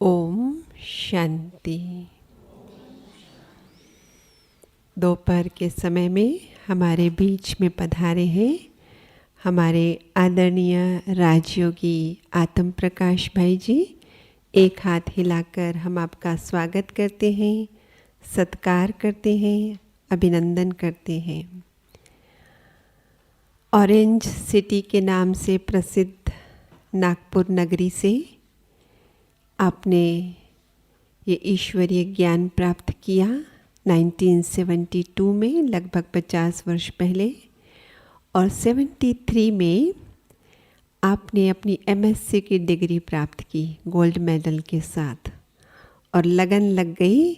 ओम शांति। दोपहर के समय में हमारे बीच में पधारे हैं हमारे आदरणीय राजयोगी आत्म प्रकाश भाई जी। एक हाथ हिलाकर हम आपका स्वागत करते हैं, सत्कार करते हैं, अभिनंदन करते हैं। ऑरेंज सिटी के नाम से प्रसिद्ध नागपुर नगरी से आपने ये ईश्वरीय ज्ञान प्राप्त किया 1972 में, लगभग 50 वर्ष पहले, और 73 में आपने अपनी MSc की डिग्री प्राप्त की गोल्ड मेडल के साथ, और लगन लग गई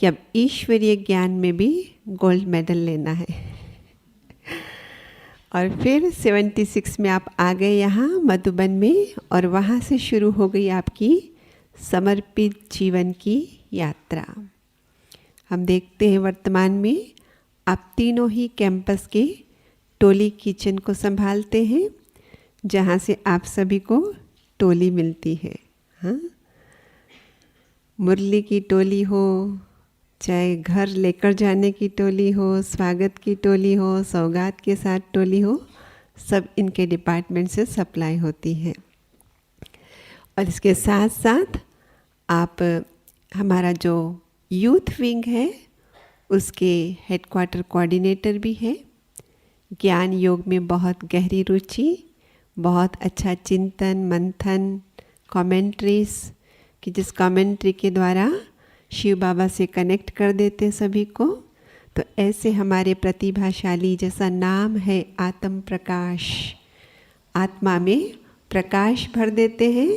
कि अब ईश्वरीय ज्ञान में भी गोल्ड मेडल लेना है। और फिर 76 में आप आ गए यहाँ मधुबन में, और वहाँ से शुरू हो गई आपकी समर्पित जीवन की यात्रा। हम देखते हैं वर्तमान में आप तीनों ही कैंपस के टोली किचन को संभालते हैं, जहाँ से आप सभी को टोली मिलती है। हाँ, मुरली की टोली हो, चाहे घर लेकर जाने की टोली हो, स्वागत की टोली हो, सौगात के साथ टोली हो, सब इनके डिपार्टमेंट से सप्लाई होती है। और इसके साथ साथ आप हमारा जो यूथ विंग है उसके हेडक्वार्टर कोऑर्डिनेटर भी है। ज्ञान योग में बहुत गहरी रुचि, बहुत अच्छा चिंतन मंथन, कमेंट्रीज कि जिस कमेंट्री के द्वारा शिव बाबा से कनेक्ट कर देते सभी को। तो ऐसे हमारे प्रतिभाशाली, जैसा नाम है आत्म प्रकाश, आत्मा में प्रकाश भर देते हैं,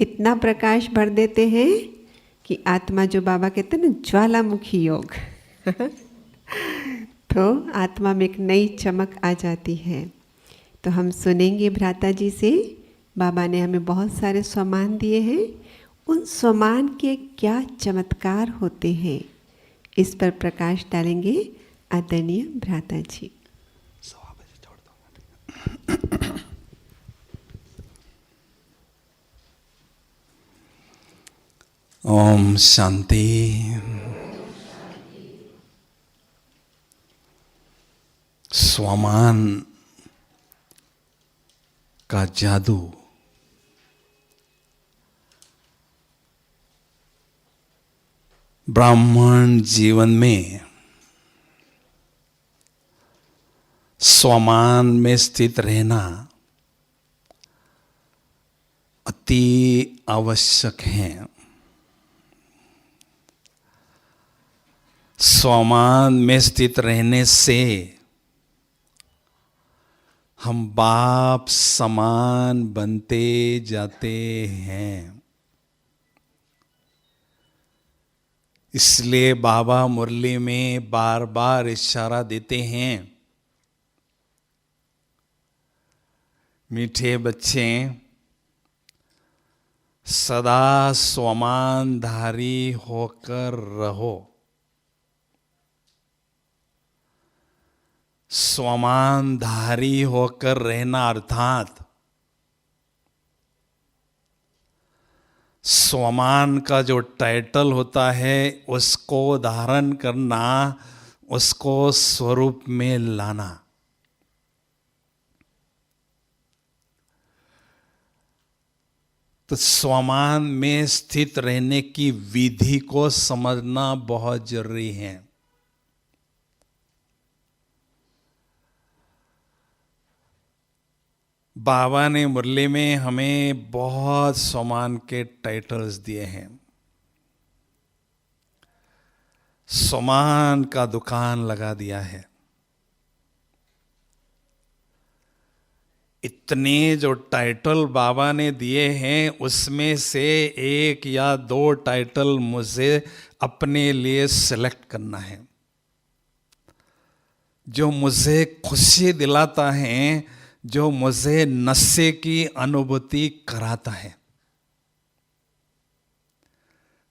इतना प्रकाश भर देते हैं कि आत्मा, जो बाबा कहते हैं ना ज्वालामुखी योग तो आत्मा में एक नई चमक आ जाती है। तो हम सुनेंगे भ्राता जी से, बाबा ने हमें बहुत सारे सम्मान दिए हैं, उन सम्मान के क्या चमत्कार होते हैं, इस पर प्रकाश डालेंगे आदरणीय भ्राता जी। ओम शांति। स्वमान का जादू ब्राह्मण जीवन में स्वमान में स्थित रहना अति आवश्यक है। स्वमान में स्थित रहने से हम बाप समान बनते जाते हैं। इसलिए बाबा मुरली में बार बार इशारा देते हैं, मीठे बच्चे सदा स्वमानधारी होकर रहो। स्वमानधारी होकर रहना अर्थात स्वमान का जो टाइटल होता है उसको धारण करना, उसको स्वरूप में लाना। तो स्वमान में स्थित रहने की विधि को समझना बहुत जरूरी है। बाबा ने मुरली में हमें बहुत सम्मान के टाइटल्स दिए हैं। सम्मान का दुकान लगा दिया है। इतने जो टाइटल बाबा ने दिए हैं उसमें से एक या दो टाइटल मुझे अपने लिए सिलेक्ट करना है, जो मुझे खुशी दिलाता है, जो मुझे नशे की अनुभूति कराता है।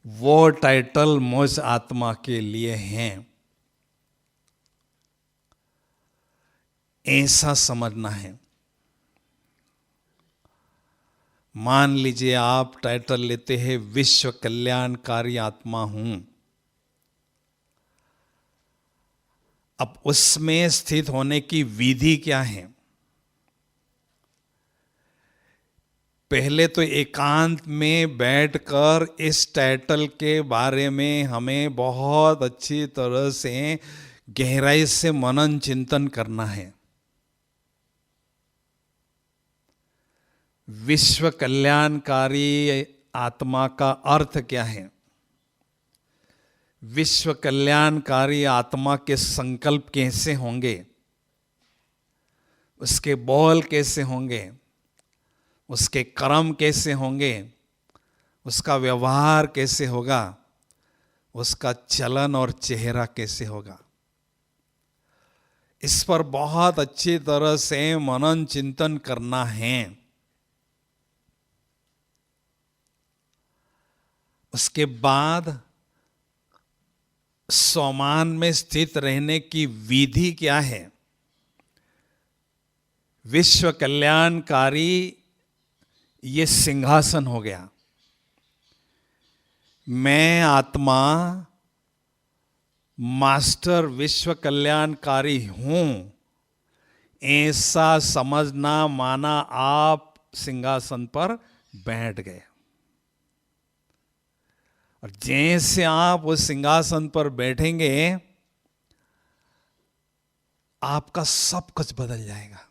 वो टाइटल मुझ आत्मा के लिए हैं, ऐसा समझना है। मान लीजिए आप टाइटल लेते हैं विश्व कल्याणकारी आत्मा हूं। अब उसमें स्थित होने की विधि क्या है? पहले तो एकांत में बैठकर इस टाइटल के बारे में हमें बहुत अच्छी तरह से गहराई से मनन चिंतन करना है। विश्व कल्याणकारी आत्मा का अर्थ क्या है? विश्व कल्याणकारी आत्मा के संकल्प कैसे होंगे? उसके बोल कैसे होंगे? उसके कर्म कैसे होंगे? उसका व्यवहार कैसे होगा? उसका चलन और चेहरा कैसे होगा? इस पर बहुत अच्छी तरह से मनन चिंतन करना है। उसके बाद स्वमान में स्थित रहने की विधि क्या है? विश्व कल्याणकारी ये सिंहासन हो गया। मैं आत्मा मास्टर विश्व कल्याणकारी हूं, ऐसा समझना माना आप सिंहासन पर बैठ गए। और जैसे आप उस सिंहासन पर बैठेंगे आपका सब कुछ बदल जाएगा।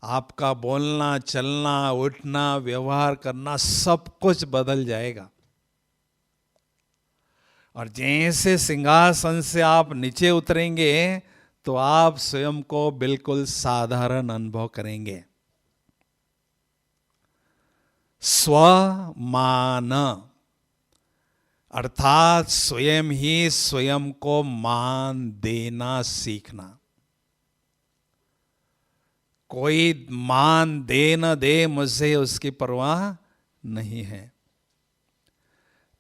आपका बोलना, चलना, उठना, व्यवहार करना सब कुछ बदल जाएगा। और जैसे सिंहासन से आप नीचे उतरेंगे तो आप स्वयं को बिल्कुल साधारण अनुभव करेंगे। स्वमान अर्थात स्वयं ही स्वयं को मान देना सीखना। कोई मान दे न दे, मुझे उसकी परवाह नहीं है।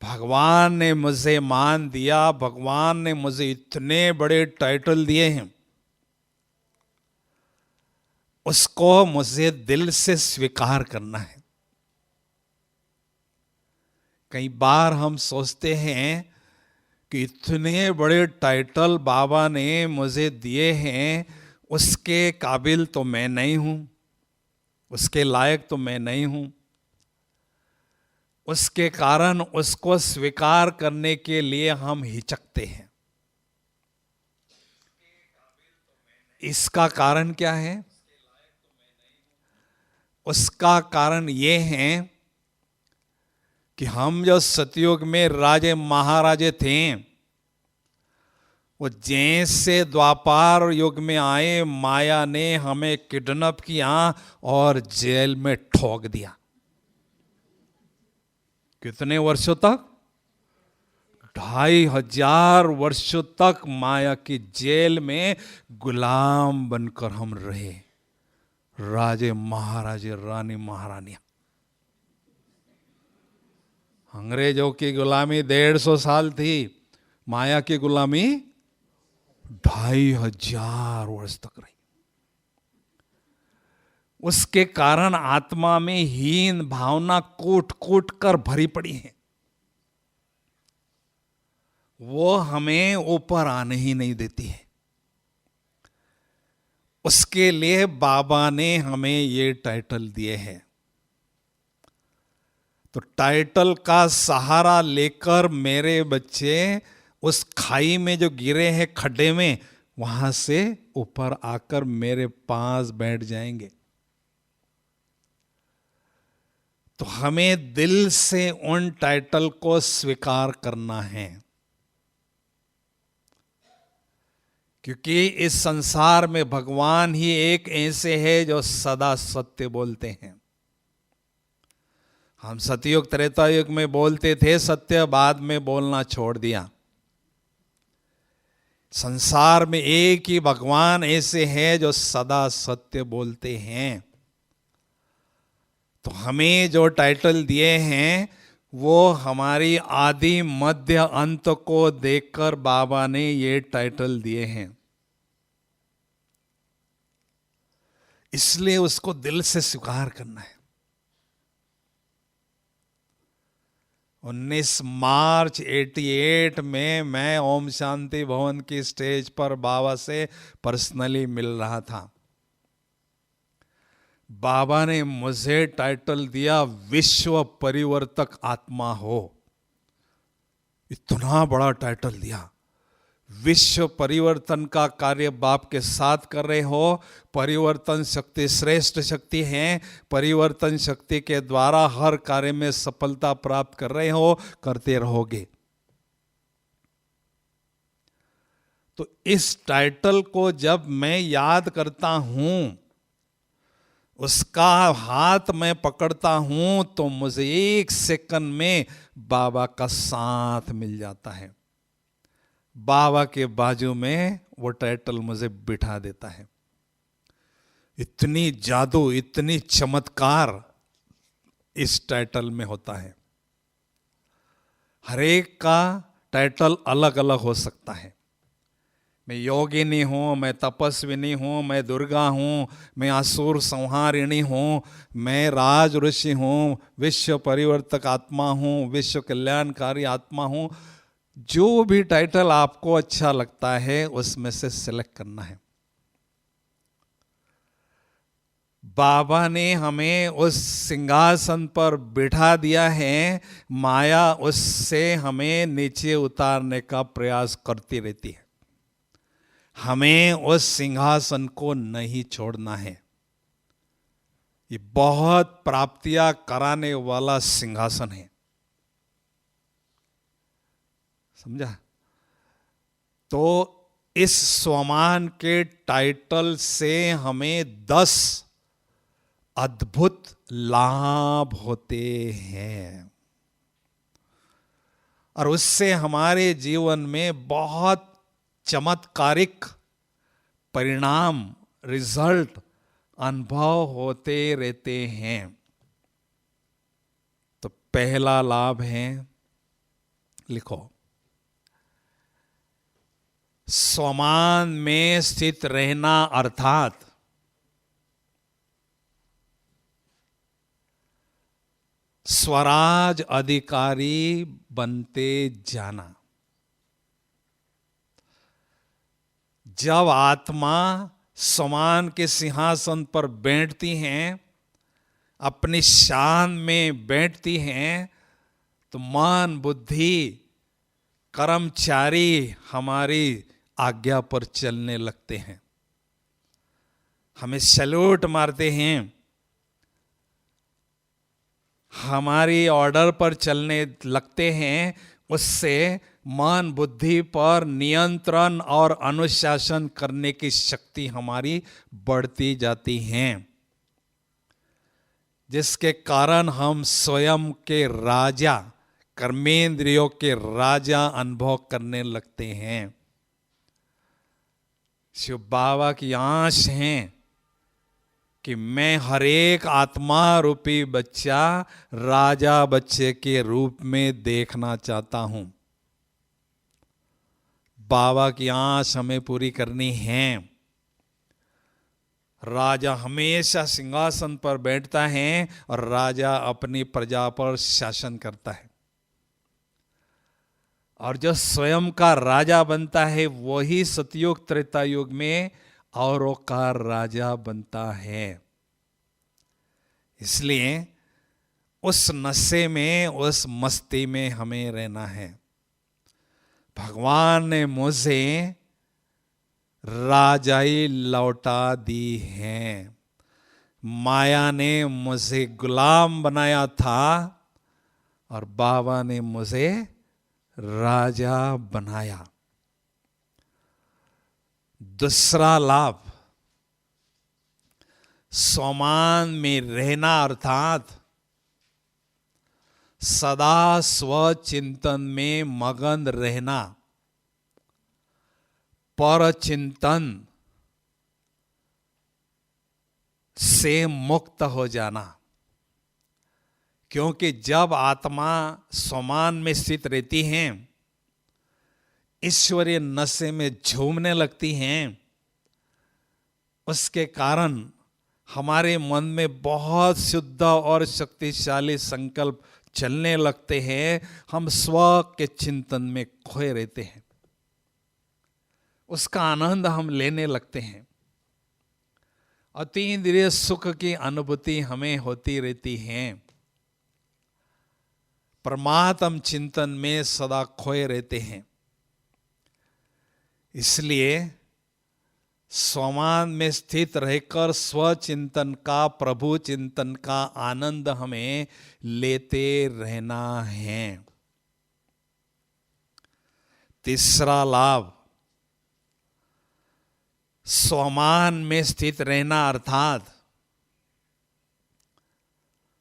भगवान ने मुझे मान दिया, भगवान ने मुझे इतने बड़े टाइटल दिए हैं, उसको मुझे दिल से स्वीकार करना है। कई बार हम सोचते हैं कि इतने बड़े टाइटल बाबा ने मुझे दिए हैं, उसके काबिल तो मैं नहीं हूं, उसके लायक तो मैं नहीं हूं। उसके कारण उसको स्वीकार करने के लिए हम हिचकते हैं। इसका कारण क्या है? उसका कारण ये है कि हम जो सतयुग में राजे महाराजे थे, वो जैसे द्वापार युग में आए, माया ने हमें किडनैप किया और जेल में ठोक दिया। कितने वर्षों तक? 2500 वर्षों तक माया की जेल में गुलाम बनकर हम रहे। राजे महाराजे, रानी महारानियां। अंग्रेजों की गुलामी 150 साल थी, माया की गुलामी 2500 वर्ष तक रही। उसके कारण आत्मा में हीन भावना कूट कूट कर भरी पड़ी है। वो हमें ऊपर आने ही नहीं देती है। उसके लिए बाबा ने हमें ये टाइटल दिए हैं। तो टाइटल का सहारा लेकर मेरे बच्चे उस खाई में जो गिरे हैं, खड्डे में, वहां से ऊपर आकर मेरे पास बैठ जाएंगे। तो हमें दिल से उन टाइटल को स्वीकार करना है, क्योंकि इस संसार में भगवान ही एक ऐसे है जो सदा सत्य बोलते हैं। हम सतयुग त्रेता युग में बोलते थे सत्य, बाद में बोलना छोड़ दिया। संसार में एक ही भगवान ऐसे हैं जो सदा सत्य बोलते हैं। तो हमें जो टाइटल दिए हैं वो हमारी आदि मध्य अंत को देखकर बाबा ने ये टाइटल दिए हैं। इसलिए उसको दिल से स्वीकार करना है। 19 मार्च 88 में मैं ओम शांति भवन की स्टेज पर बाबा से पर्सनली मिल रहा था। बाबा ने मुझे टाइटल दिया विश्व परिवर्तक आत्मा हो। इतना बड़ा टाइटल दिया। विश्व परिवर्तन का कार्य बाप के साथ कर रहे हो। परिवर्तन शक्ति श्रेष्ठ शक्ति है। परिवर्तन शक्ति के द्वारा हर कार्य में सफलता प्राप्त कर रहे हो, करते रहोगे। तो इस टाइटल को जब मैं याद करता हूं, उसका हाथ मैं पकड़ता हूं, तो मुझे 1 सेकंड में बाबा का साथ मिल जाता है। बाबा के बाजू में वो टाइटल मुझे बिठा देता है। इतनी जादू, इतनी चमत्कार इस टाइटल में होता है। हर एक का टाइटल अलग अलग हो सकता है। मैं योगिनी हूँ, मैं तपस्विनी हूँ, मैं दुर्गा हूँ, मैं असुर संहारिणी हूँ, मैं राज ऋषि हूँ, विश्व परिवर्तक आत्मा हूँ, विश्व कल्याणकारी आत्मा हूँ। जो भी टाइटल आपको अच्छा लगता है उसमें से सिलेक्ट करना है। बाबा ने हमें उस सिंहासन पर बिठा दिया है। माया उससे हमें नीचे उतारने का प्रयास करती रहती है। हमें उस सिंहासन को नहीं छोड़ना है। ये बहुत प्राप्तियां कराने वाला सिंहासन है, समझा? तो इस स्वमान के टाइटल से हमें 10 अद्भुत लाभ होते हैं और उससे हमारे जीवन में बहुत चमत्कारिक परिणाम, रिजल्ट, अनुभव होते रहते हैं। तो पहला लाभ है, लिखो, स्वमान में स्थित रहना अर्थात स्वराज अधिकारी बनते जाना। जब आत्मा स्वमान के सिंहासन पर बैठती हैं, अपनी शान में बैठती हैं, तो मन, बुद्धि, कर्मचारी हमारी आज्ञा पर चलने लगते हैं, हमें सैल्यूट मारते हैं, हमारी ऑर्डर पर चलने लगते हैं। उससे मन, बुद्धि पर नियंत्रण और अनुशासन करने की शक्ति हमारी बढ़ती जाती है, जिसके कारण हम स्वयं के राजा, कर्मेंद्रियों के राजा अनुभव करने लगते हैं। शिव बाबा की आश है कि मैं हर एक आत्मा रूपी बच्चा राजा बच्चे के रूप में देखना चाहता हूं। बाबा की आश हमें पूरी करनी है। राजा हमेशा सिंहासन पर बैठता है और राजा अपनी प्रजा पर शासन करता है, और जो स्वयं का राजा बनता है वही सतयुग त्रेता युग में औरों का राजा बनता है। इसलिए उस नशे में, उस मस्ती में हमें रहना है। भगवान ने मुझे राजाई लौटा दी है। माया ने मुझे गुलाम बनाया था और बाबा ने मुझे राजा बनाया। दूसरा लाभ, स्वमान में रहना अर्थात सदा स्वचिंतन में मगन रहना, पर चिंतन से मुक्त हो जाना। क्योंकि जब आत्मा स्वमान में स्थित रहती है, ईश्वरीय नशे में झूमने लगती हैं, उसके कारण हमारे मन में बहुत शुद्ध और शक्तिशाली संकल्प चलने लगते हैं, हम स्व के चिंतन में खोए रहते हैं, उसका आनंद हम लेने लगते हैं, अतीन्द्रिय सुख की अनुभूति हमें होती रहती है, परमात्म चिंतन में सदा खोए रहते हैं। इसलिए स्वमान में स्थित रहकर स्वचिंतन का, प्रभु चिंतन का आनंद हमें लेते रहना है। तीसरा लाभ, स्वमान में स्थित रहना अर्थात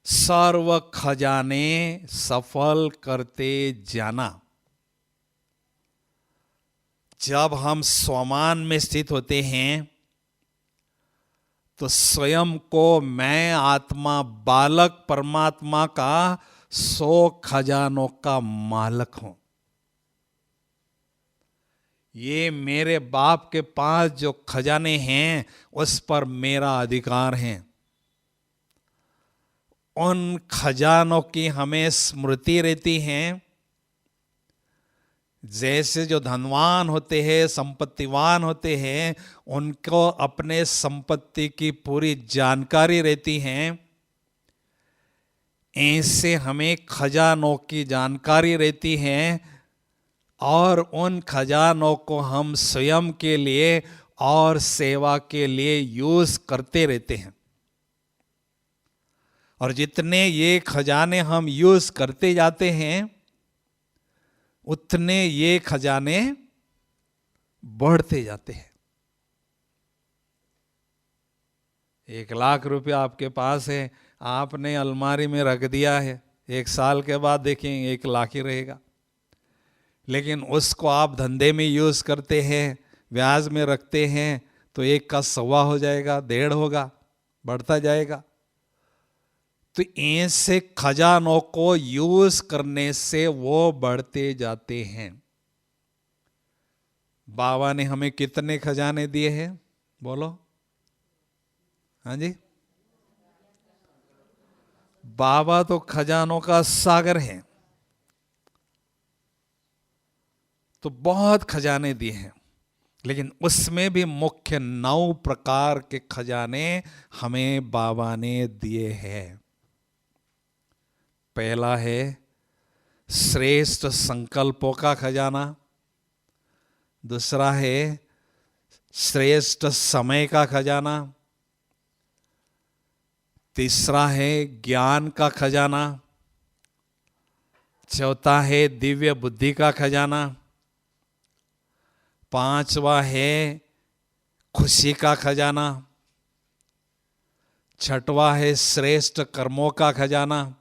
सर्व खजाने सफल करते जाना। जब हम स्वमान में स्थित होते हैं तो स्वयं को मैं आत्मा बालक परमात्मा का 100 खजानों का मालक हूं। ये मेरे बाप के पास जो खजाने हैं उस पर मेरा अधिकार है। उन खजानों की हमें स्मृति रहती है। जैसे जो धनवान होते हैं, संपत्तिवान होते हैं, उनको अपने संपत्ति की पूरी जानकारी रहती है, ऐसे हमें खजानों की जानकारी रहती है और उन खजानों को हम स्वयं के लिए और सेवा के लिए यूज करते रहते हैं। और जितने ये खजाने हम यूज करते जाते हैं उतने ये खजाने बढ़ते जाते हैं। 1 लाख रुपया आपके पास है, आपने अलमारी में रख दिया है, 1 साल के बाद देखेंगे 1 लाख ही रहेगा। लेकिन उसको आप धंधे में यूज करते हैं, ब्याज में रखते हैं, तो 1 का 1.25 हो जाएगा, 1.5 होगा, बढ़ता जाएगा। तो ऐसे खजानों को यूज करने से वो बढ़ते जाते हैं। बाबा ने हमें कितने खजाने दिए हैं बोलो? हाँ जी, बाबा तो खजानों का सागर है, तो बहुत खजाने दिए हैं, लेकिन उसमें भी मुख्य 9 प्रकार के खजाने हमें बाबा ने दिए हैं। पहला है श्रेष्ठ संकल्पों का खजाना, दूसरा है श्रेष्ठ समय का खजाना, तीसरा है ज्ञान का खजाना, चौथा है दिव्य बुद्धि का खजाना, 5वां है खुशी का खजाना, 6वां है श्रेष्ठ कर्मों का खजाना,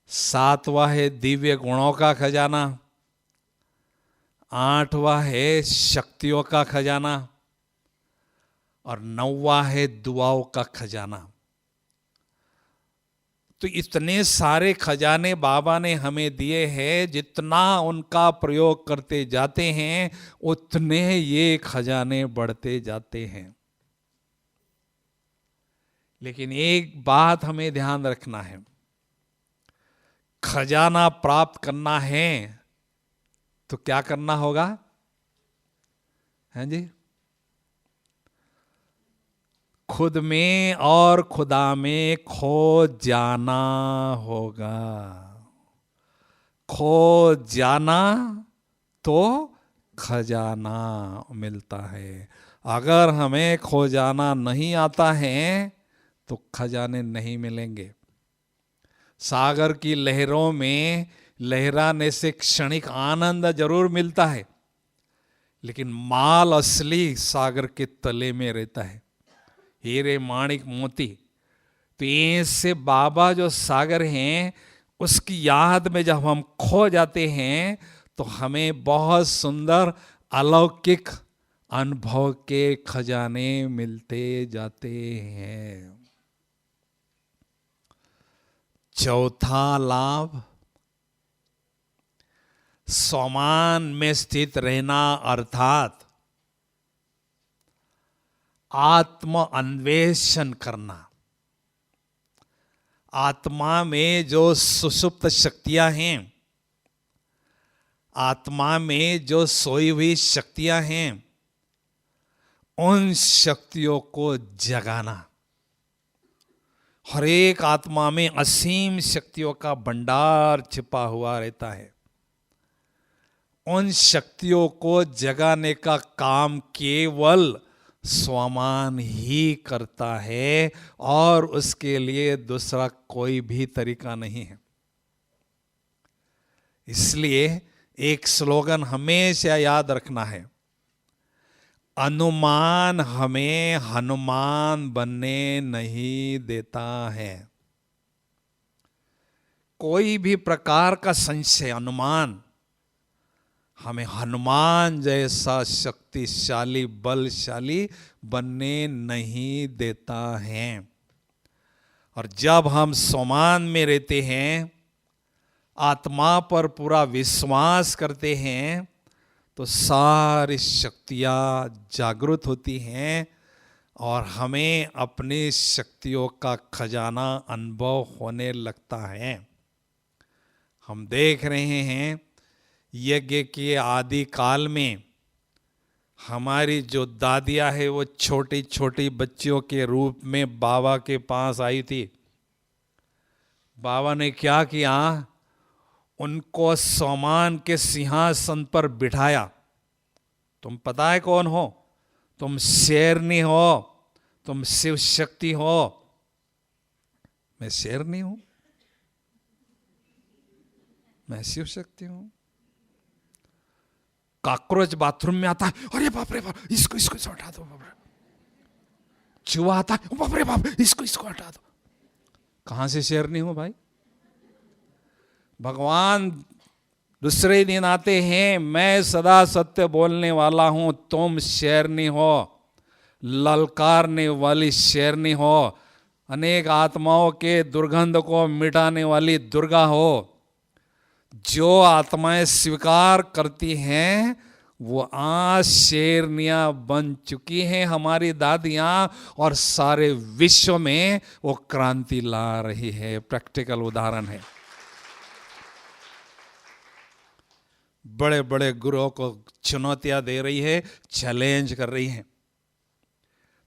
7वां है दिव्य गुणों का खजाना, 8वां है शक्तियों का खजाना और 9वां है दुआओं का खजाना। तो इतने सारे खजाने बाबा ने हमें दिए हैं, जितना उनका प्रयोग करते जाते हैं उतने ये खजाने बढ़ते जाते हैं। लेकिन एक बात हमें ध्यान रखना है, खजाना प्राप्त करना है तो क्या करना होगा? हैं जी, खुद में और खुदा में खो जाना होगा। खो जाना तो खजाना मिलता है। अगर हमें खो जाना नहीं आता है तो खजाने नहीं मिलेंगे। सागर की लहरों में लहराने से क्षणिक आनंद जरूर मिलता है, लेकिन माल असली सागर के तले में रहता है, हीरे माणिक मोती। तो ऐसे बाबा जो सागर हैं उसकी याद में जब हम खो जाते हैं तो हमें बहुत सुंदर अलौकिक अनुभव के खजाने मिलते जाते हैं। चौथा लाभ, स्वमान में स्थित रहना अर्थात आत्म अन्वेषण करना। आत्मा में जो सुषुप्त शक्तियां हैं, आत्मा में जो सोई हुई शक्तियां हैं, उन शक्तियों को जगाना। हर एक आत्मा में असीम शक्तियों का भंडार छिपा हुआ रहता है। उन शक्तियों को जगाने का काम केवल स्वमान ही करता है और उसके लिए दूसरा कोई भी तरीका नहीं है। इसलिए एक स्लोगन हमेशा याद रखना है, अनुमान हमें हनुमान बनने नहीं देता है। कोई भी प्रकार का संशय, अनुमान हमें हनुमान जैसा शक्तिशाली बलशाली बनने नहीं देता है। और जब हम स्वमान में रहते हैं, आत्मा पर पूरा विश्वास करते हैं, तो सारी शक्तियां जागृत होती हैं और हमें अपनी शक्तियों का खजाना अनुभव होने लगता है। हम देख रहे हैं यज्ञ के आदि काल में हमारी जो दादियां है वो छोटी छोटी बच्चियों के रूप में बाबा के पास आई थी। बाबा ने क्या किया, उनको सोमान के सिंहासन पर बिठाया। तुम पता है कौन हो? तुम शेरनी हो, तुम शिव शक्ति हो। मैं शेरनी हूं, मैं शिव शक्ति हूं। कॉकरोच बाथरूम में आता है, अरे बाप रे बाप, इसको इसको हटा दो, बाप रे। चूहा आता है, बाप रे बाप, इसको इसको हटा दो। कहां से शेरनी हूं भाई? भगवान दूसरे दिन आते हैं, मैं सदा सत्य बोलने वाला हूं, तुम शेरनी हो, ललकारने वाली शेरनी हो, अनेक आत्माओं के दुर्गंध को मिटाने वाली दुर्गा हो। जो आत्माएं स्वीकार करती हैं वो आज शेरनियां बन चुकी हैं हमारी दादियां, और सारे विश्व में वो क्रांति ला रही है। प्रैक्टिकल उदाहरण है। बड़े बड़े गुरुओं को चुनौतियां दे रही है, चैलेंज कर रही है।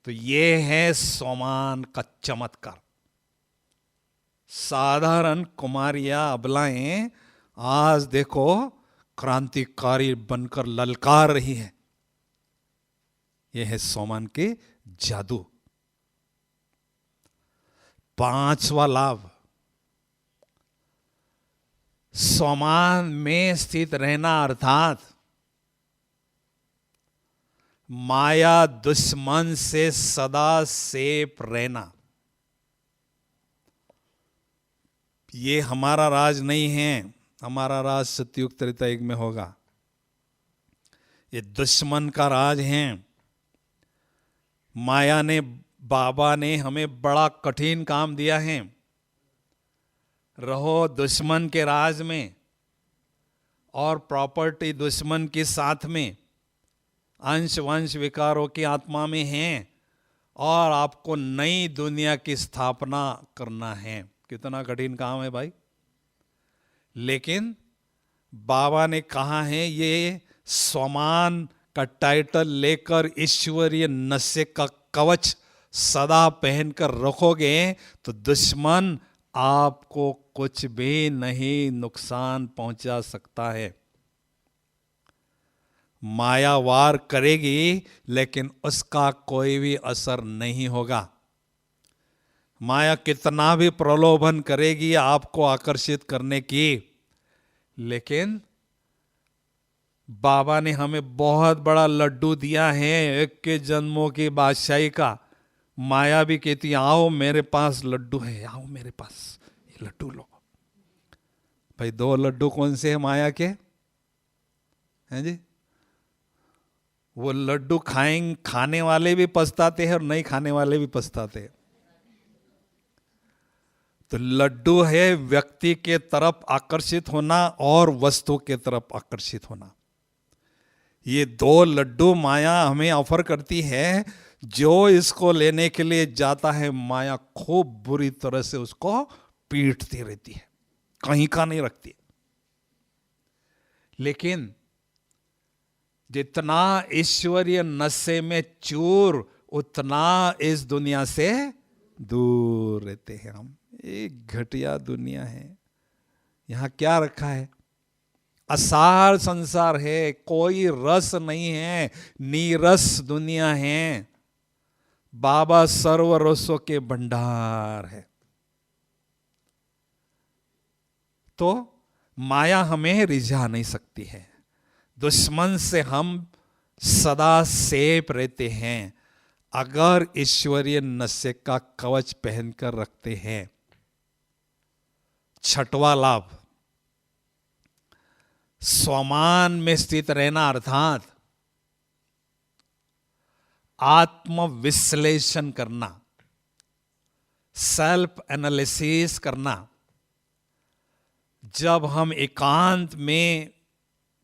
तो ये है सोमान का चमत्कार। साधारण कुमारियां अबलाएं आज देखो क्रांतिकारी बनकर ललकार रही है। यह है सोमान के जादू। पांचवा लाभ, सोमान में स्थित रहना अर्थात माया दुश्मन से सदा सेफ रहना। ये हमारा राज नहीं है, हमारा राज सतयुग त्रेता युग में होगा। ये दुश्मन का राज है। माया ने, बाबा ने हमें बड़ा कठिन काम दिया है, रहो दुश्मन के राज में और प्रॉपर्टी दुश्मन के साथ में, अंश वंश विकारों की आत्मा में हैं, और आपको नई दुनिया की स्थापना करना है। कितना कठिन काम है भाई। लेकिन बाबा ने कहा है, ये स्वमान का टाइटल लेकर ईश्वरीय नशे का कवच सदा पहनकर रखोगे तो दुश्मन आपको कुछ भी नहीं नुकसान पहुंचा सकता है। माया वार करेगी लेकिन उसका कोई भी असर नहीं होगा। माया कितना भी प्रलोभन करेगी आपको आकर्षित करने की, लेकिन बाबा ने हमें बहुत बड़ा लड्डू दिया है 21 जन्मों की बादशाही का। माया भी कहती है, आओ मेरे पास लड्डू है, आओ मेरे पास ये लड्डू लो। भाई 2 लड्डू कौन से हैं माया के? हैं जी? वो लड्डू खाने वाले भी पछताते हैं और नहीं खाने वाले भी पछताते हैं। तो लड्डू है व्यक्ति के तरफ आकर्षित होना और वस्तु के तरफ आकर्षित होना। ये 2 लड्डू माया हमें ऑफर करती है। जो इसको लेने के लिए जाता है, माया खूब बुरी तरह से उसको पीटती रहती है, कहीं का नहीं रखती। लेकिन जितना ईश्वरीय नशे में चूर, उतना इस दुनिया से दूर रहते हैं हम। एक घटिया दुनिया है। यहां क्या रखा है? असार संसार है, कोई रस नहीं है, नीरस दुनिया है। बाबा सर्व रसों के भंडार है। तो माया हमें रिझा नहीं सकती है। दुश्मन से हम सदा सेफ रहते हैं अगर ईश्वरीय नशे का कवच पहनकर रखते हैं। छठवां लाभ, स्वमान में स्थित रहना, अर्थात आत्मविश्लेषण करना, सेल्फ एनालिसिस करना। जब हम एकांत में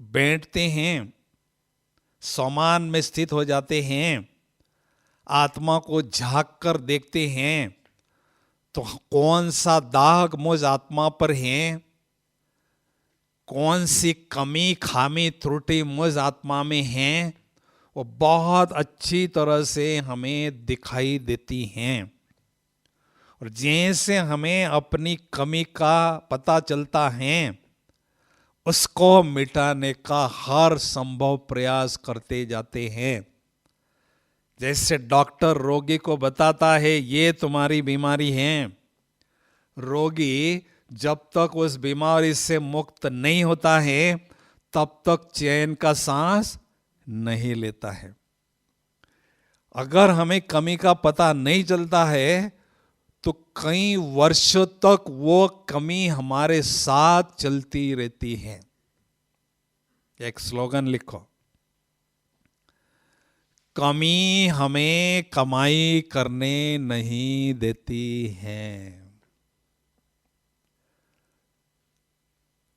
बैठते हैं, स्वमान में स्थित हो जाते हैं, आत्मा को झांक कर देखते हैं, तो कौन सा दाग मुझ आत्मा पर है, कौन सी कमी खामी त्रुटि मुझ आत्मा में है, वो बहुत अच्छी तरह से हमें दिखाई देती हैं। और जैसे हमें अपनी कमी का पता चलता है, उसको मिटाने का हर संभव प्रयास करते जाते हैं। जैसे डॉक्टर रोगी को बताता है ये तुम्हारी बीमारी है, रोगी जब तक उस बीमारी से मुक्त नहीं होता है तब तक चैन का सांस नहीं लेता है। अगर हमें कमी का पता नहीं चलता है तो कई वर्षों तक वो कमी हमारे साथ चलती रहती है। एक स्लोगन लिखो, कमी हमें कमाई करने नहीं देती है।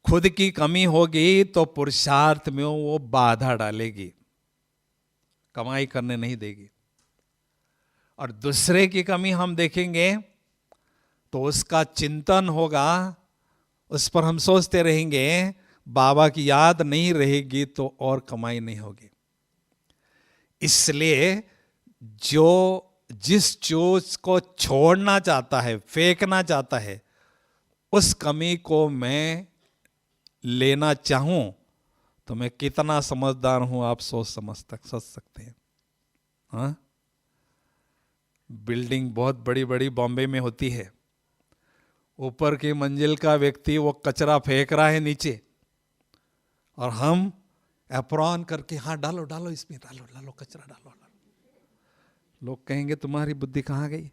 खुद की कमी होगी तो पुरुषार्थ में वो बाधा डालेगी, कमाई करने नहीं देगी। और दूसरे की कमी हम देखेंगे तो उसका चिंतन होगा, उस पर हम सोचते रहेंगे, बाबा की याद नहीं रहेगी तो और कमाई नहीं होगी। इसलिए जो जिस चीज को छोड़ना चाहता है, फेंकना चाहता है, उस कमी को मैं लेना चाहूं तो मैं कितना समझदार हूं आप सोच सकते हैं। हाँ, बिल्डिंग बहुत बड़ी बड़ी बॉम्बे में होती है, ऊपर की मंजिल का व्यक्ति वो कचरा फेंक रहा है नीचे, और हम एप्रॉन करके हाँ डालो डालो इसमें, डालो डालो कचरा डालो डालो। लोग कहेंगे तुम्हारी बुद्धि कहाँ गई?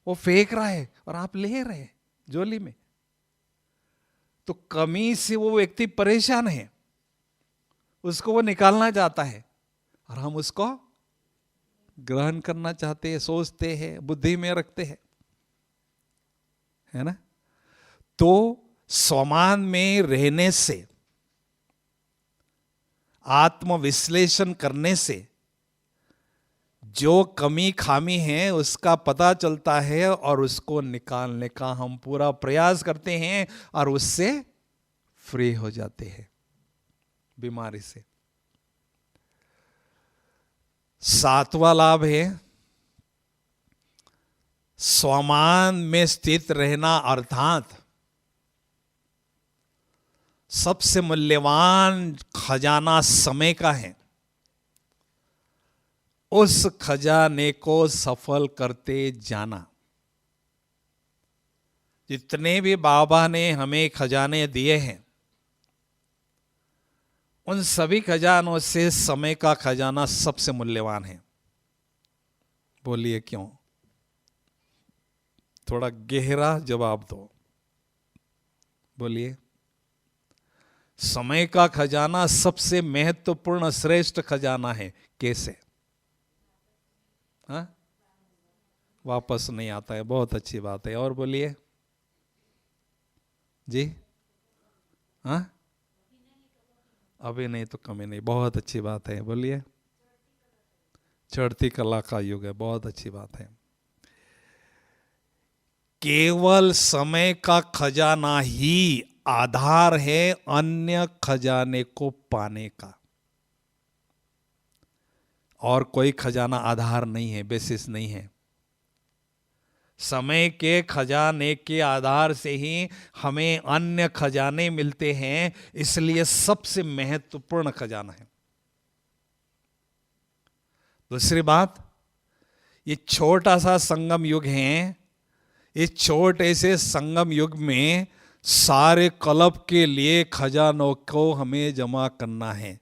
वो फेंक रहा है और आप ले रहे हैं झोली में। तो कमी से वो व्यक्ति परेशान है, उसको वो निकालना चाहता है और हम उसको ग्रहण करना चाहते हैं, सोचते हैं, बुद्धि में रखते हैं, है ना। तो स्वमान में रहने से, आत्मविश्लेषण करने से जो कमी खामी है उसका पता चलता है और उसको निकालने का हम पूरा प्रयास करते हैं और उससे फ्री हो जाते हैं बीमारी से। सातवां लाभ है स्वमान में स्थित रहना, अर्थात सबसे मूल्यवान खजाना समय का है, उस खजाने को सफल करते जाना। जितने भी बाबा ने हमें खजाने दिए हैं, उन सभी खजानों से समय का खजाना सबसे मूल्यवान है। बोलिए क्यों? थोड़ा गहरा जवाब दो, बोलिए। समय का खजाना सबसे महत्वपूर्ण श्रेष्ठ खजाना है। कैसे? हाँ, वापस नहीं आता है, बहुत अच्छी बात है। और बोलिए जी। हाँ, अभी नहीं तो कमी नहीं, बहुत अच्छी बात है, बोलिए। चढ़ती कला का युग है, बहुत अच्छी बात है। केवल समय का खजाना ही आधार है अन्य खजाने को पाने का, और कोई खजाना आधार नहीं है, बेसिस नहीं है। समय के खजाने के आधार से ही हमें अन्य खजाने मिलते हैं, इसलिए सबसे महत्वपूर्ण खजाना है। दूसरी बात, ये छोटा सा संगम युग है। इस छोटे से संगम युग में सारे कल्प के लिए खजानों को हमें जमा करना है,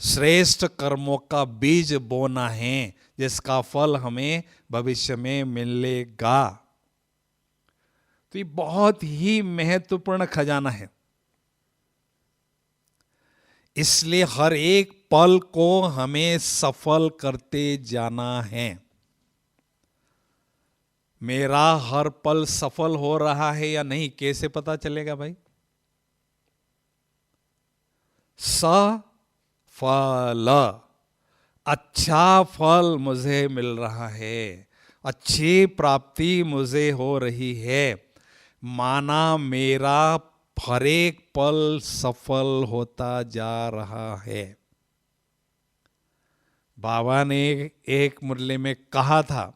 श्रेष्ठ कर्मों का बीज बोना है, जिसका फल हमें भविष्य में मिलेगा। तो ये बहुत ही महत्वपूर्ण खजाना है। इसलिए हर एक पल को हमें सफल करते जाना है। मेरा हर पल सफल हो रहा है या नहीं, कैसे पता चलेगा भाई? सफल, अच्छा फल मुझे मिल रहा है, अच्छी प्राप्ति मुझे हो रही है, माना मेरा हर एक पल सफल होता जा रहा है। बाबा ने एक मुरली में कहा था,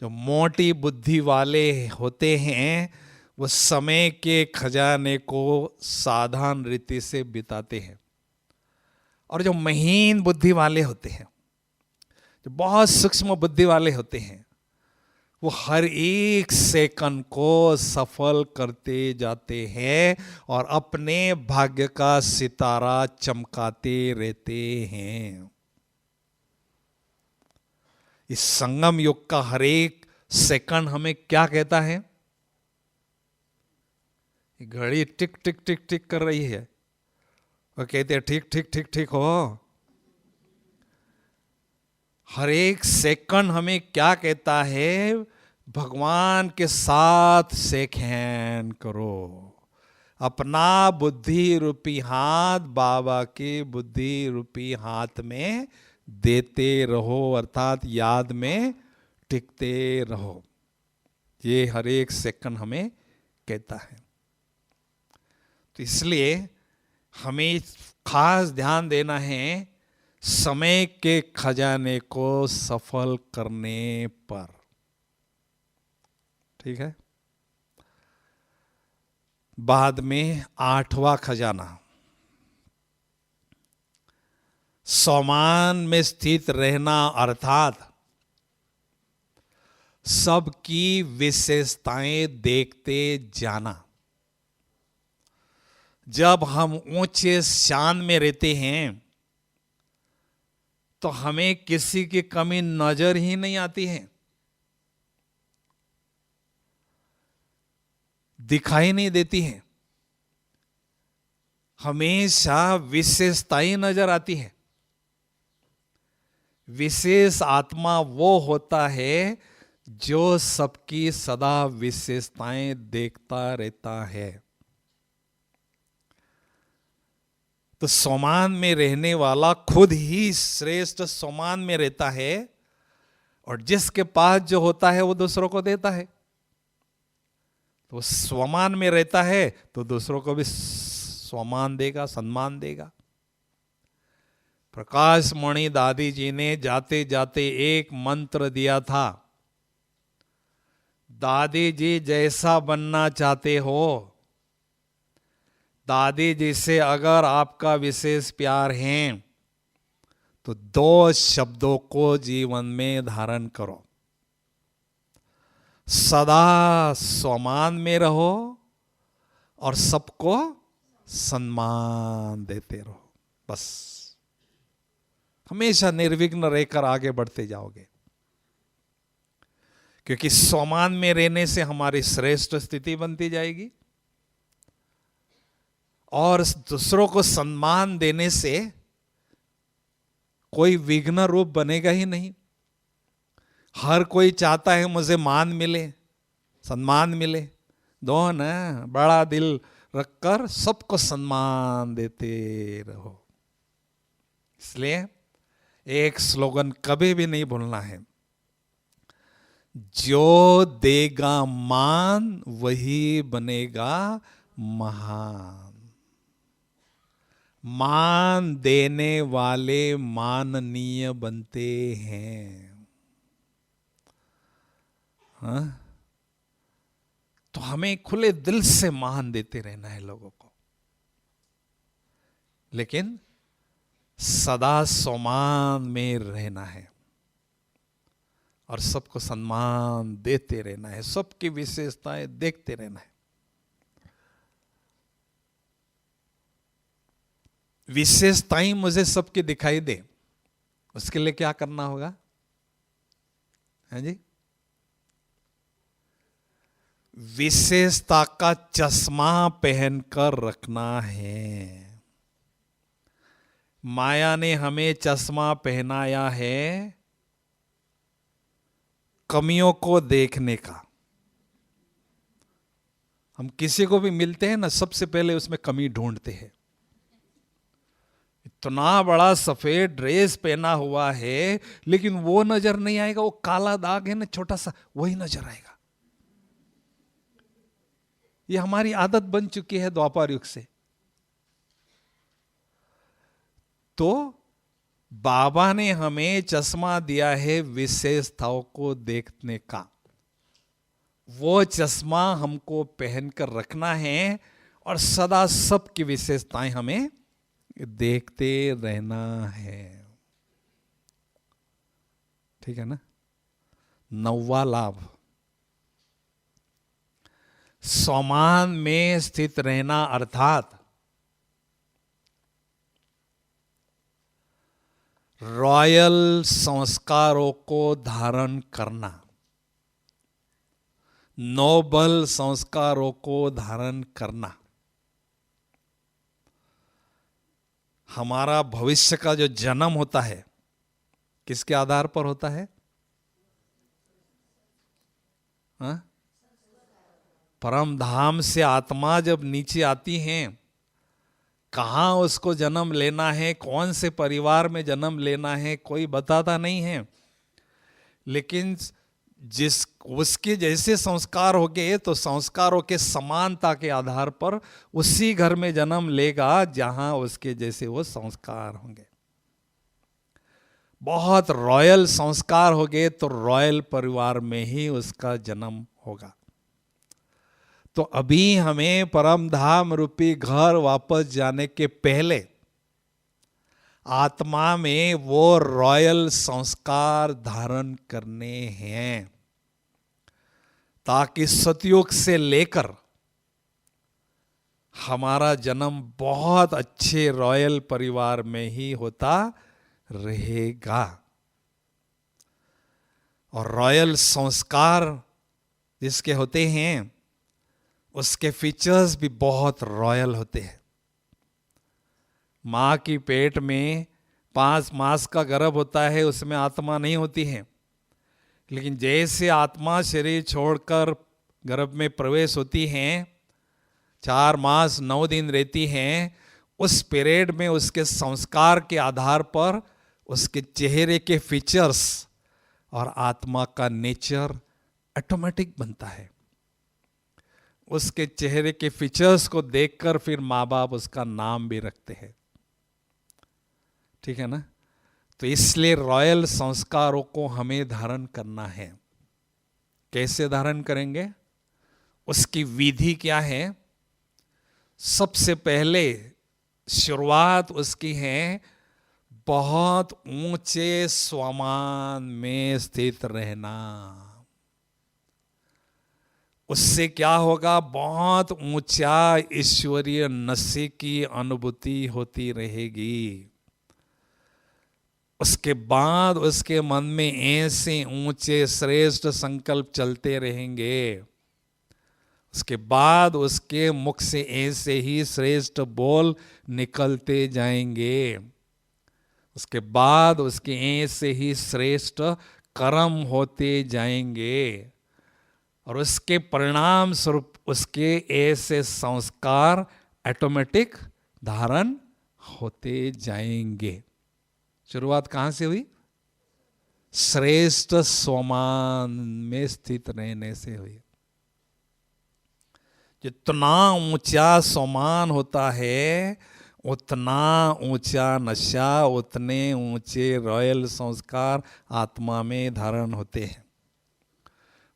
जो मोटी बुद्धि वाले होते हैं वो समय के खजाने को साधारण रीति से बिताते हैं, और जो महीन बुद्धि वाले होते हैं, जो बहुत सूक्ष्म बुद्धि वाले होते हैं, वो हर एक सेकंड को सफल करते जाते हैं और अपने भाग्य का सितारा चमकाते रहते हैं। इस संगम युग का हर एक सेकंड हमें क्या कहता है? घड़ी टिक टिक टिक टिक कर रही है और कहते हैं ठीक ठीक ठीक ठीक हो। हर एक सेकंड हमें क्या कहता है? भगवान के साथ शेक हैंड करो, अपना बुद्धि रूपी हाथ बाबा के बुद्धि रूपी हाथ में देते रहो, अर्थात याद में टिकते रहो। ये हर एक सेकंड हमें कहता है। तो इसलिए हमें खास ध्यान देना है समय के खजाने को सफल करने पर। ठीक है। बाद में 8वां खजाना, समान में स्थित रहना, अर्थात सबकी विशेषताएं देखते जाना। जब हम ऊंचे शान में रहते हैं तो हमें किसी की कमी नजर ही नहीं आती है, दिखाई नहीं देती है। हमेशा विशेषताएं नजर आती है। विशेष आत्मा वो होता है जो सबकी सदा विशेषताएं देखता रहता है। तो समान में रहने वाला खुद ही श्रेष्ठ समान में रहता है, और जिसके पास जो होता है वो दूसरों को देता है। तो स्वमान में रहता है तो दूसरों को भी स्वमान देगा, सम्मान देगा। प्रकाश मणि दादी जी ने जाते जाते एक मंत्र दिया था, दादी जी जैसा बनना चाहते हो, दादी जी से अगर आपका विशेष प्यार है तो 2 शब्दों को जीवन में धारण करो, सदा सम्मान में रहो और सबको सम्मान देते रहो। बस हमेशा निर्विघ्न रहकर आगे बढ़ते जाओगे, क्योंकि सम्मान में रहने से हमारी श्रेष्ठ स्थिति बनती जाएगी, और दूसरों को सम्मान देने से कोई विघ्न रूप बनेगा ही नहीं। हर कोई चाहता है मुझे मान मिले, सम्मान मिले। दो ना, बड़ा दिल रखकर सबको सम्मान देते रहो। इसलिए एक स्लोगन कभी भी नहीं भूलना है, जो देगा मान वही बनेगा महान। मान देने वाले माननीय बनते हैं। हाँ? तो हमें खुले दिल से मान देते रहना है लोगों को, लेकिन सदा सम्मान में रहना है और सबको सम्मान देते रहना है, सबकी विशेषताएं देखते रहना है। विशेषताएं मुझे सबकी दिखाई दे, उसके लिए क्या करना होगा? है जी, विशेषता का चश्मा पहनकर रखना है। माया ने हमें चश्मा पहनाया है कमियों को देखने का। हम किसी को भी मिलते हैं ना, सबसे पहले उसमें कमी ढूंढते हैं। इतना बड़ा सफेद ड्रेस पहना हुआ है, लेकिन वो नजर नहीं आएगा, वो काला दाग है ना छोटा सा, वही नजर आएगा। ये हमारी आदत बन चुकी है द्वापर युग से। तो बाबा ने हमें चश्मा दिया है विशेषताओं को देखने का। वो चश्मा हमको पहनकर रखना है और सदा सबकी विशेषताएं हमें देखते रहना है। ठीक है ना? 9वां लाभ, सम्मान में स्थित रहना, अर्थात रॉयल संस्कारों को धारण करना, नोबल संस्कारों को धारण करना। हमारा भविष्य का जो जन्म होता है किसके आधार पर होता है? हाँ? परम धाम से आत्मा जब नीचे आती हैं, कहाँ उसको जन्म लेना है, कौन से परिवार में जन्म लेना है, कोई बताता नहीं है। लेकिन जिस उसके जैसे संस्कार हो गए तो संस्कारों के समानता के आधार पर उसी घर में जन्म लेगा जहां उसके जैसे वो संस्कार होंगे। बहुत रॉयल संस्कार हो गए तो रॉयल परिवार में ही उसका जन्म होगा। तो अभी हमें परम धाम रूपी घर वापस जाने के पहले आत्मा में वो रॉयल संस्कार धारण करने हैं, ताकि सतयुग से लेकर हमारा जन्म बहुत अच्छे रॉयल परिवार में ही होता रहेगा। और रॉयल संस्कार जिसके होते हैं उसके फीचर्स भी बहुत रॉयल होते हैं। माँ की पेट में 5 मास का गर्भ होता है, उसमें आत्मा नहीं होती है, लेकिन जैसे आत्मा शरीर छोड़कर गर्भ में प्रवेश होती हैं, 4 मास 9 दिन रहती हैं, उस पीरियड में उसके संस्कार के आधार पर उसके चेहरे के फीचर्स और आत्मा का नेचर ऑटोमेटिक बनता है। उसके चेहरे के फीचर्स को देखकर फिर माँ बाप उसका नाम भी रखते हैं। ठीक है ना? तो इसलिए रॉयल संस्कारों को हमें धारण करना है। कैसे धारण करेंगे? उसकी विधि क्या है? सबसे पहले शुरुआत उसकी है बहुत ऊंचे स्वमान में स्थित रहना। उससे क्या होगा? बहुत ऊंचा ईश्वरीय नशे की अनुभूति होती रहेगी। उसके बाद उसके मन में ऐसे ऊंचे श्रेष्ठ संकल्प चलते रहेंगे। उसके बाद उसके मुख से ऐसे ही श्रेष्ठ बोल निकलते जाएंगे। उसके बाद उसके ऐसे ही श्रेष्ठ कर्म होते जाएंगे और उसके परिणाम स्वरूप उसके ऐसे संस्कार ऑटोमेटिक धारण होते जाएंगे। शुरुआत कहां से हुई? श्रेष्ठ स्वमान में स्थित रहने से हुई। जितना ऊंचा स्वमान होता है उतना ऊंचा नशा, उतने ऊंचे रॉयल संस्कार आत्मा में धारण होते हैं।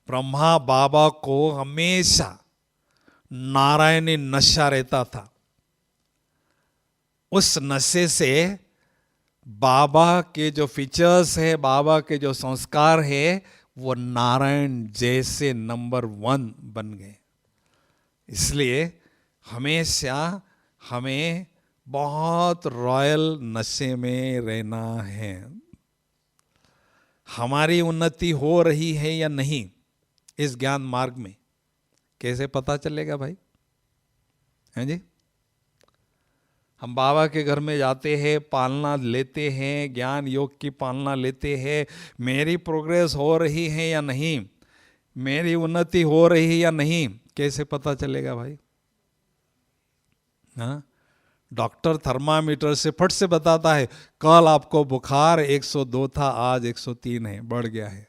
ब्रह्मा बाबा को हमेशा नारायणी नशा रहता था। उस नशे से बाबा के जो फीचर्स है, बाबा के जो संस्कार है, वो नारायण जैसे नंबर 1 बन गए। इसलिए हमेशा हमें बहुत रॉयल नशे में रहना है। हमारी उन्नति हो रही है या नहीं इस ज्ञान मार्ग में कैसे पता चलेगा भाई? हैं जी? हम बाबा के घर में जाते हैं, पालना लेते हैं, ज्ञान योग की पालना लेते हैं। मेरी प्रोग्रेस हो रही है या नहीं, मेरी उन्नति हो रही है या नहीं, कैसे पता चलेगा भाई? हाँ, डॉक्टर थर्मामीटर से फट से बताता है कल आपको बुखार 102 था, आज 103 है, बढ़ गया है।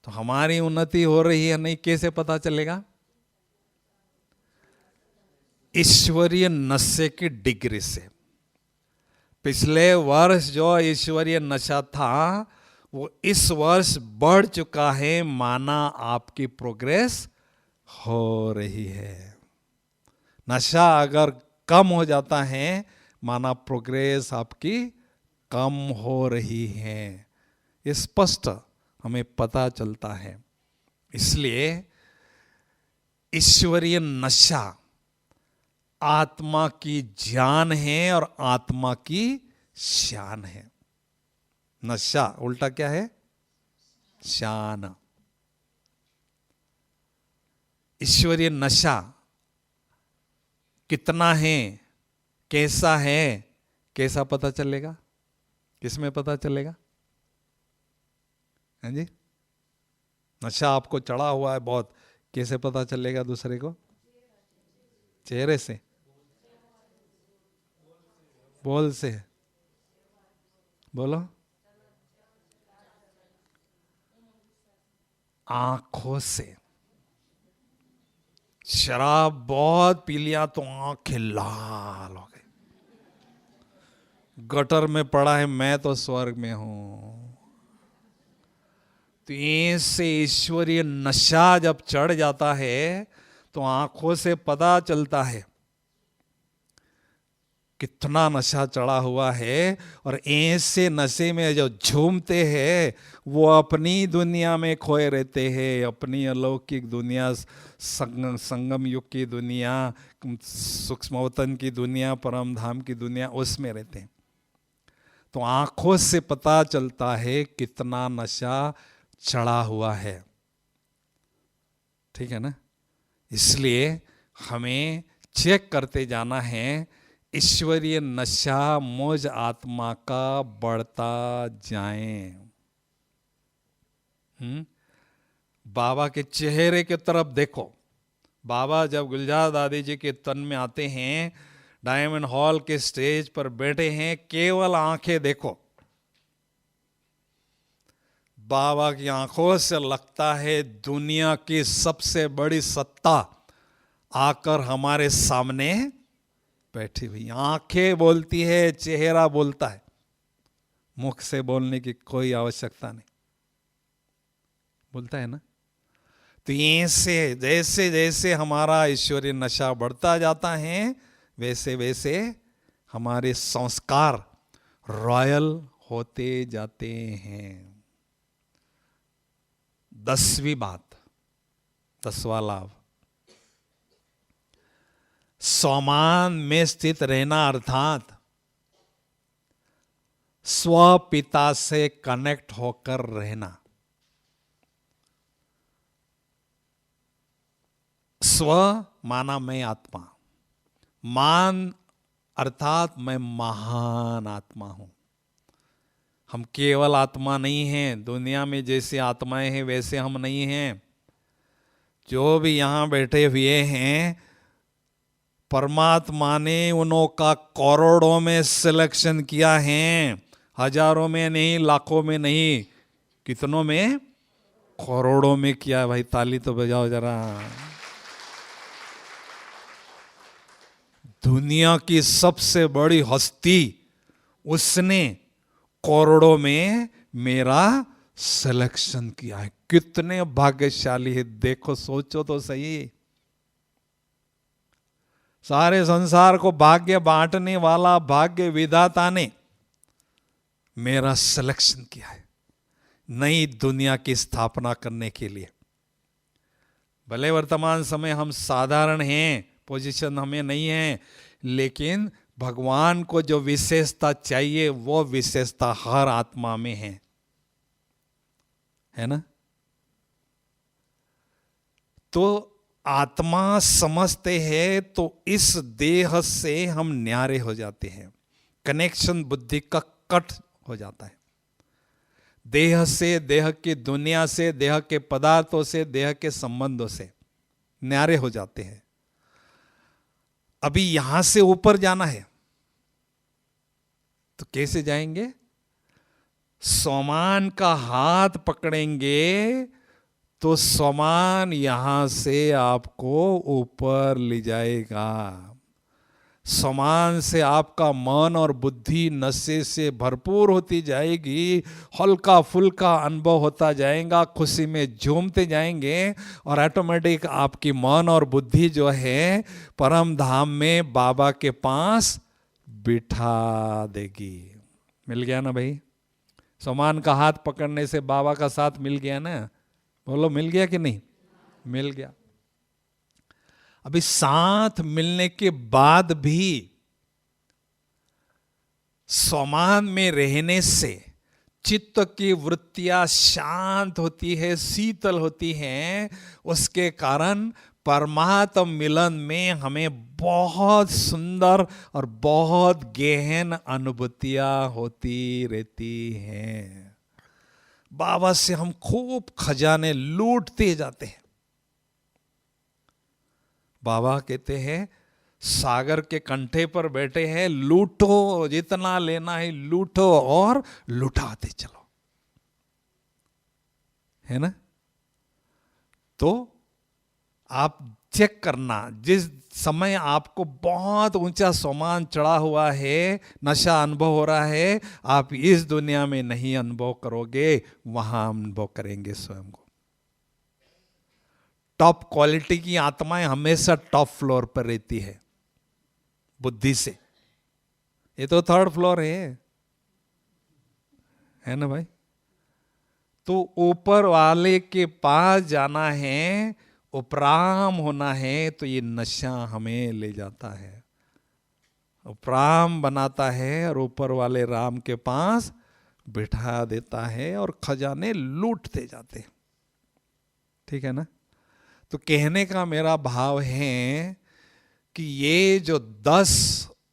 तो हमारी उन्नति हो रही है नहीं कैसे पता चलेगा? ईश्वरीय नशे की डिग्री से। पिछले वर्ष जो ईश्वरीय नशा था वो इस वर्ष बढ़ चुका है, माना आपकी प्रोग्रेस हो रही है। नशा अगर कम हो जाता है, माना प्रोग्रेस आपकी कम हो रही है। ये स्पष्ट हमें पता चलता है। इसलिए ईश्वरीय नशा आत्मा की जान है और आत्मा की शान है। नशा उल्टा क्या है? शान। ईश्वरीय नशा कितना है, कैसा है, कैसा पता चलेगा? किसमें पता चलेगा? हैं जी? नशा आपको चढ़ा हुआ है बहुत, कैसे पता चलेगा दूसरे को? चेहरे से, बोल से, बोलो, आंखों से। शराब बहुत पी लिया तो आंखें लाल हो गई, गटर में पड़ा है मैं तो स्वर्ग में हूं। तो ऐसे ईश्वरीय नशा जब चढ़ जाता है तो आंखों से पता चलता है कितना नशा चढ़ा हुआ है। और ऐसे नशे में जो झूमते हैं वो अपनी दुनिया में खोए रहते हैं, अपनी अलौकिक दुनिया, संगम युग की दुनिया, सूक्ष्मवतन की दुनिया, परम धाम की दुनिया, उसमें रहते हैं। तो आंखों से पता चलता है कितना नशा चढ़ा हुआ है। ठीक है ना? इसलिए हमें चेक करते जाना है, ईश्वरीय नशा मुझ आत्मा का बढ़ता जाए। बाबा के चेहरे की तरफ देखो। बाबा जब गुलजार दादी जी के तन में आते हैं, डायमंड हॉल के स्टेज पर बैठे हैं, केवल आंखें देखो। बाबा की आंखों से लगता है दुनिया की सबसे बड़ी सत्ता आकर हमारे सामने बैठी हुई। आंखें बोलती है, चेहरा बोलता है, मुख से बोलने की कोई आवश्यकता नहीं। बोलता है ना? तो ऐसे जैसे जैसे हमारा ईश्वरीय नशा बढ़ता जाता है, वैसे वैसे हमारे संस्कार रॉयल होते जाते हैं। 10वीं बात, 10वां लाभ, स्वमान में स्थित रहना अर्थात स्वपिता से कनेक्ट होकर रहना। स्व माना मैं आत्मा, मान अर्थात मैं महान आत्मा हूं। हम केवल आत्मा नहीं हैं, दुनिया में जैसे आत्माएं हैं वैसे हम नहीं हैं। जो भी यहां बैठे हुए हैं, परमात्मा ने उनका करोड़ों में सिलेक्शन किया है। हजारों में नहीं, लाखों में नहीं, कितनों में? करोड़ों में किया। भाई ताली तो बजाओ जरा। दुनिया की सबसे बड़ी हस्ती, उसने करोड़ों में मेरा सिलेक्शन किया है। कितने भाग्यशाली है, देखो सोचो तो सही। सारे संसार को भाग्य बांटने वाला भाग्य विधाता ने मेरा सिलेक्शन किया है नई दुनिया की स्थापना करने के लिए। भले वर्तमान समय हम साधारण हैं, पोजीशन हमें नहीं है, लेकिन भगवान को जो विशेषता चाहिए वो विशेषता हर आत्मा में है ना? तो आत्मा समझते हैं तो इस देह से हम न्यारे हो जाते हैं, कनेक्शन बुद्धि का कट हो जाता है। देह से, देह की दुनिया से, देह के पदार्थों से, देह के संबंधों से न्यारे हो जाते हैं। अभी यहां से ऊपर जाना है तो कैसे जाएंगे? सोमान का हाथ पकड़ेंगे तो सोमान यहां से आपको ऊपर ले जाएगा। समान से आपका मन और बुद्धि नशे से भरपूर होती जाएगी, हल्का फुल्का अनुभव होता जाएगा, खुशी में झूमते जाएंगे और ऑटोमेटिक आपकी मन और बुद्धि जो है परम धाम में बाबा के पास बिठा देगी। मिल गया ना भाई? समान का हाथ पकड़ने से बाबा का साथ मिल गया ना? बोलो मिल गया कि नहीं? मिल गया। अभी साथ मिलने के बाद भी समान में रहने से चित्त की वृत्तियां शांत होती है, शीतल होती हैं। उसके कारण परमात्म मिलन में हमें बहुत सुंदर और बहुत गहन अनुभूतियां होती रहती हैं। बाबा से हम खूब खजाने लूटते जाते हैं। बाबा कहते हैं सागर के कंठे पर बैठे हैं, लूटो, जितना लेना है लूटो और लुटाते चलो, है ना? तो आप चेक करना, जिस समय आपको बहुत ऊंचा सामान चढ़ा हुआ है, नशा अनुभव हो रहा है, आप इस दुनिया में नहीं अनुभव करोगे, वहां अनुभव करेंगे स्वयं को। टॉप क्वालिटी की आत्माएं हमेशा टॉप फ्लोर पर रहती है बुद्धि से। ये तो थर्ड फ्लोर है ना भाई? तो ऊपर वाले के पास जाना है, उपराम होना है, तो ये नशा हमें ले जाता है, उपराम बनाता है और ऊपर वाले राम के पास बिठा देता है और खजाने लूटते जाते हैं। ठीक है ना? तो कहने का मेरा भाव है कि ये जो 10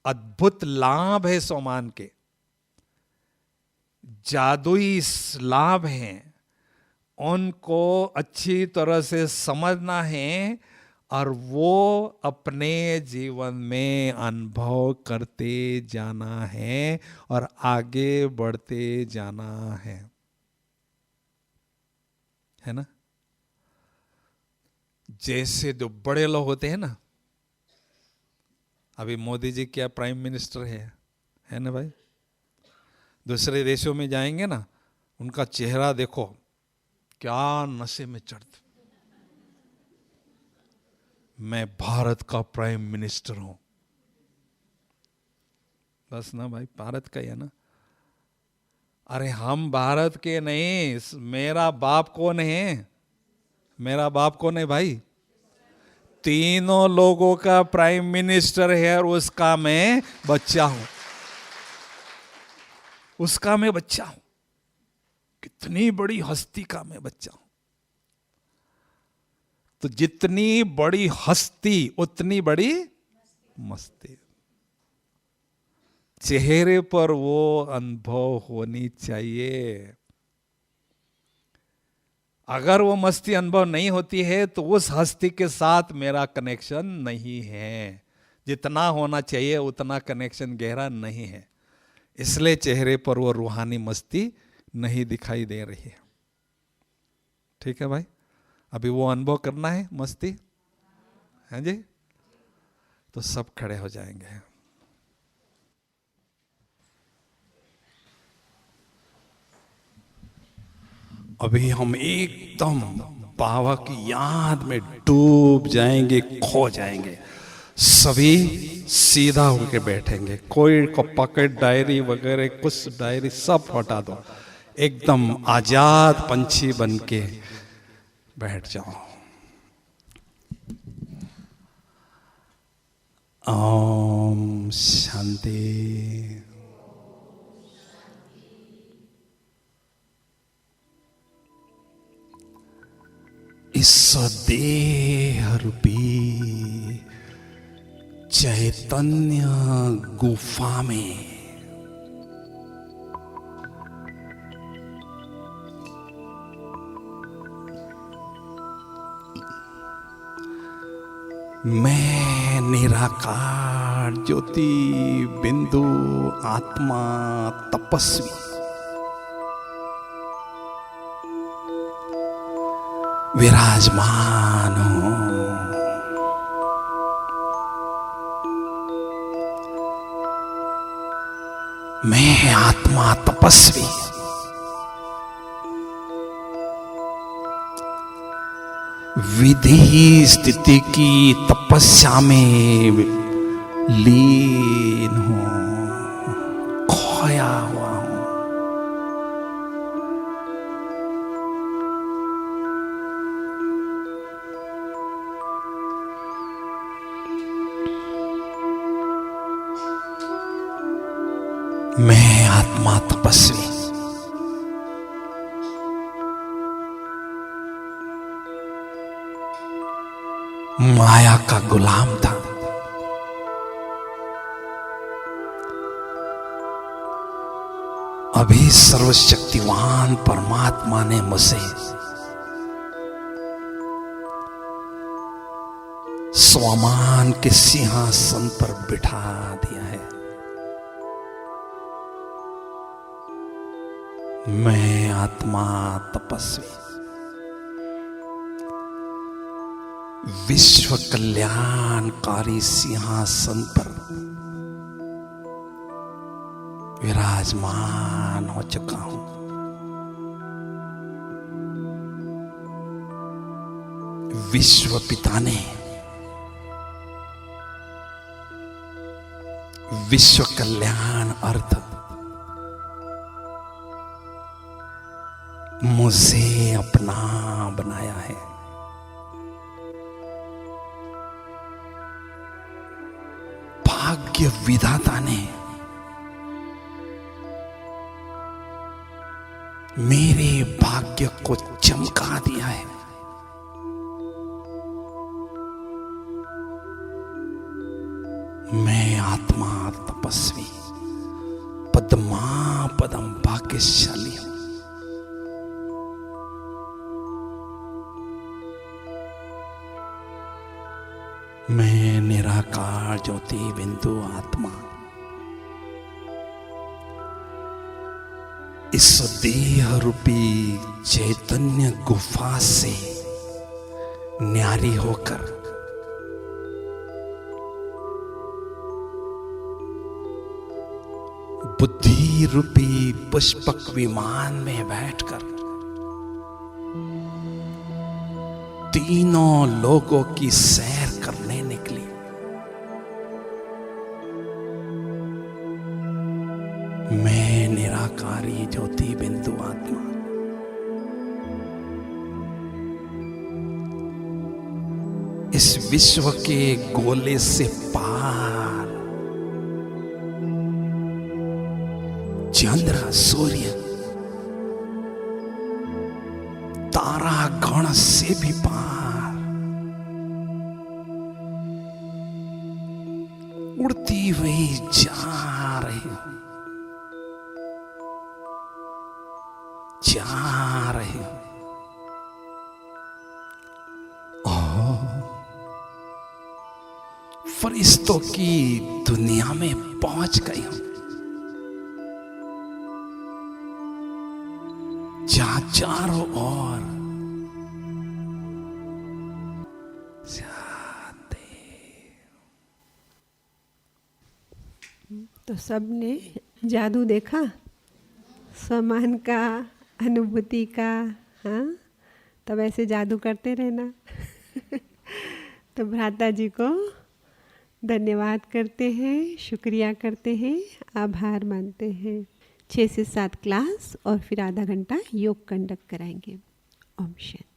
अद्भुत लाभ है सोमान के, जादुई लाभ हैं, उनको अच्छी तरह से समझना है और वो अपने जीवन में अनुभव करते जाना है और आगे बढ़ते जाना है ना? जैसे जो बड़े लोग होते हैं ना, अभी मोदी जी क्या प्राइम मिनिस्टर है ना भाई? दूसरे देशों में जाएंगे ना, उनका चेहरा देखो, क्या नशे में चढ़ते, मैं भारत का प्राइम मिनिस्टर हूं। बस ना भाई, भारत का ही है ना? अरे हम भारत के नहीं, मेरा बाप कौन है? मेरा बाप कौन है भाई? तीनों लोगों का प्राइम मिनिस्टर है और उसका मैं बच्चा हूं, उसका मैं बच्चा हूं। कितनी बड़ी हस्ती का मैं बच्चा हूं। तो जितनी बड़ी हस्ती उतनी बड़ी मस्ती। चेहरे पर वो अनुभव होनी चाहिए। अगर वो मस्ती अनुभव नहीं होती है तो उस हस्ती के साथ मेरा कनेक्शन नहीं है। जितना होना चाहिए उतना कनेक्शन गहरा नहीं है। इसलिए चेहरे पर वो रूहानी मस्ती नहीं दिखाई दे रही है। ठीक है भाई, अभी वो अनुभव करना है मस्ती, है जी? तो सब खड़े हो जाएंगे। अभी हम एकदम बाबा की याद में डूब जाएंगे, खो जाएंगे। सभी सीधा होके बैठेंगे, कोई को पॉकेट डायरी वगैरह कुछ डायरी सब हटा दो, एकदम आजाद पंछी बन के बैठ जाओ। ओम शांति। इस देह रूपी चैतन्य गुफा में मैं निराकार ज्योति बिंदु आत्मा तपस्वी विराजमान हूं। मैं आत्मा तपस्वी विधि स्थिति की तपस्या में लीन हूं, खोया हुआ हूं। मैं आत्मा तपस्वी माया का गुलाम था। अभी सर्वशक्तिवान परमात्मा ने मुझे स्वामान के सिंहासन पर बिठा दिया है। मैं आत्मा तपस्वी विश्व कल्याणकारी सिंहासन पर विराजमान हो चुका हूं। विश्व पिता ने विश्व कल्याण अर्थ मुझे अपना बनाया है। भाग्य विधाता ने मेरे भाग्य को चमका दिया है। मैं आत्मा तपस्वी पद्मा पदम भाग्यशाली हूं। मैं निराकार ज्योति बिंदु आत्मा इस देह रूपी चैतन्य गुफा से न्यारी होकर बुद्धि रूपी पुष्पक विमान में बैठकर तीनों लोगों की सैर करने निकली। मैं निराकारी ज्योति बिंदु आत्मा इस विश्व के गोले से पार चंद्र सूर्य तारा गण से भी पार उड़ती हुई जा रही हूं, जा रही हूं। फरिश्तों की दुनिया में पहुंच गई हूं। जहां चारों ओर शांति। तो सबने जादू देखा, सम्मान का, अनुभूति का। हाँ, तब ऐसे जादू करते रहना। तो भ्राता जी को धन्यवाद करते हैं, शुक्रिया करते हैं, आभार मानते हैं। 6 से 7 क्लास और फिर आधा घंटा योग कंडक्ट कराएंगे। ओम शांति।